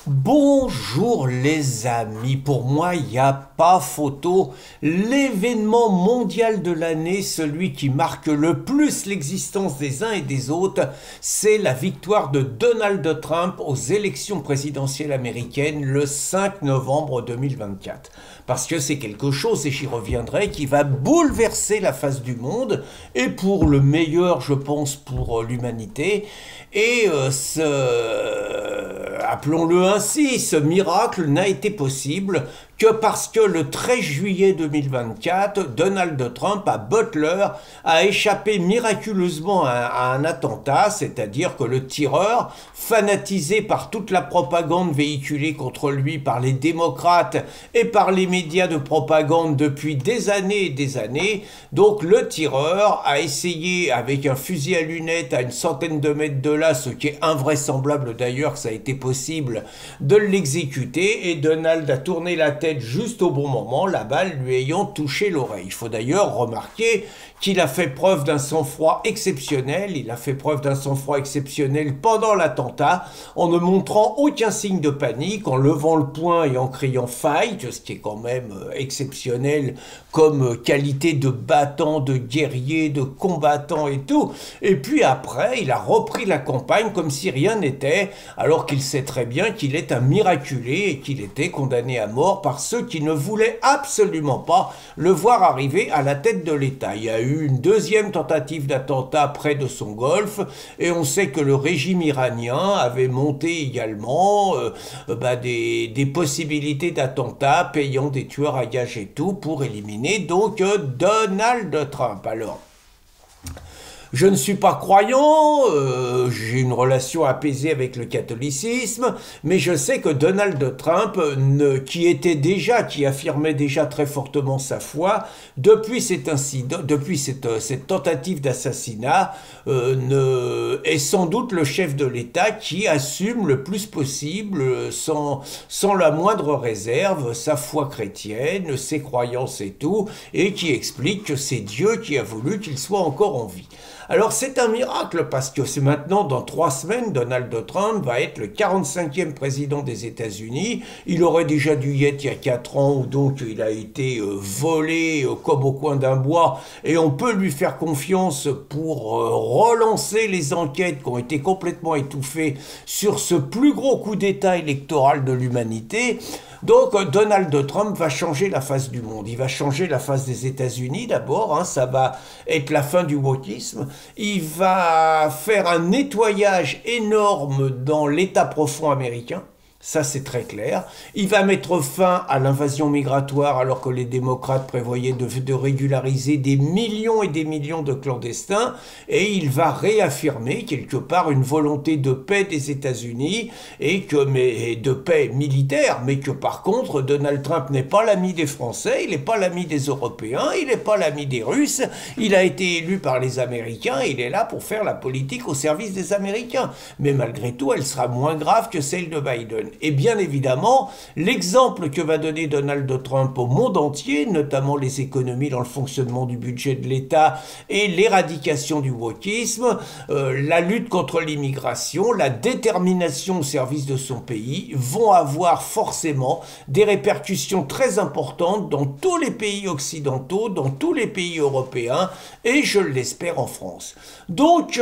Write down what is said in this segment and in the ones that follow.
Bonjour les amis, pour moi il n'y a pas photo, l'événement mondial de l'année, celui qui marque le plus l'existence des uns et des autres, c'est la victoire de Donald Trump aux élections présidentielles américaines le 5 novembre 2024. Parce que c'est quelque chose, et j'y reviendrai, qui va bouleverser la face du monde, et pour le meilleur je pense pour l'humanité, et appelons-le ainsi, ce miracle n'a été possible que parce que le 13 juillet 2024, Donald Trump, à Butler, a échappé miraculeusement à un attentat, c'est-à-dire que le tireur, fanatisé par toute la propagande véhiculée contre lui par les démocrates et par les médias de propagande depuis des années et des années, donc le tireur a essayé avec un fusil à lunettes à une centaine de mètres de là, ce qui est invraisemblable d'ailleurs que ça a été possible, de l'exécuter, et Donald a tourné la tête juste au bon moment, la balle lui ayant touché l'oreille. Il faut d'ailleurs remarquer qu'il a fait preuve d'un sang-froid exceptionnel, pendant l'attentat, en ne montrant aucun signe de panique, en levant le poing et en criant « fight », ce qui est quand même exceptionnel comme qualité de battant, de guerrier, de combattant et tout. Et puis après, il a repris la campagne comme si rien n'était, alors qu'il sait très bien qu'il est un miraculé et qu'il était condamné à mort par ceux qui ne voulaient absolument pas le voir arriver à la tête de l'État. Il y a eu une deuxième tentative d'attentat près de son golfe, et on sait que le régime iranien avait monté également des possibilités d'attentats payant des tueurs à gages et tout pour éliminer donc Donald Trump. Alors, je ne suis pas croyant, j'ai une relation apaisée avec le catholicisme, mais je sais que Donald Trump, qui affirmait déjà très fortement sa foi, depuis cet incident, depuis cette tentative d'assassinat, est sans doute le chef de l'État qui assume le plus possible, sans la moindre réserve, sa foi chrétienne, ses croyances et tout, et qui explique que c'est Dieu qui a voulu qu'il soit encore en vie. Alors c'est un miracle parce que c'est maintenant, dans 3 semaines, Donald Trump va être le 45e président des États-Unis. Il aurait déjà dû y être il y a 4 ans, où donc il a été volé comme au coin d'un bois, et on peut lui faire confiance pour relancer les enquêtes qui ont été complètement étouffées sur ce plus gros coup d'État électoral de l'humanité. Donc Donald Trump va changer la face du monde, il va changer la face des États-Unis d'abord, hein, ça va être la fin du wokisme, il va faire un nettoyage énorme dans l'État profond américain. Ça, c'est très clair. Il va mettre fin à l'invasion migratoire alors que les démocrates prévoyaient de régulariser des millions et des millions de clandestins. Et il va réaffirmer quelque part une volonté de paix des États-Unis et de paix militaire, mais que par contre, Donald Trump n'est pas l'ami des Français, il n'est pas l'ami des Européens, il n'est pas l'ami des Russes. Il a été élu par les Américains, il est là pour faire la politique au service des Américains. Mais malgré tout, elle sera moins grave que celle de Biden. Et bien évidemment, l'exemple que va donner Donald Trump au monde entier, notamment les économies dans le fonctionnement du budget de l'État et l'éradication du wokisme, la lutte contre l'immigration, la détermination au service de son pays, vont avoir forcément des répercussions très importantes dans tous les pays occidentaux, dans tous les pays européens, et je l'espère en France. Donc,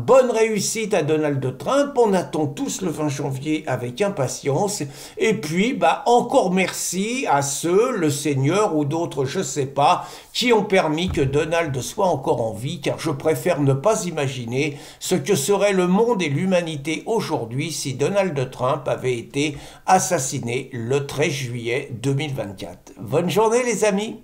bonne réussite à Donald Trump, on attend tous le 20 janvier avec impatience, et puis encore merci à ceux, le Seigneur ou d'autres, je sais pas, qui ont permis que Donald soit encore en vie, car je préfère ne pas imaginer ce que serait le monde et l'humanité aujourd'hui si Donald Trump avait été assassiné le 13 juillet 2024. Bonne journée les amis!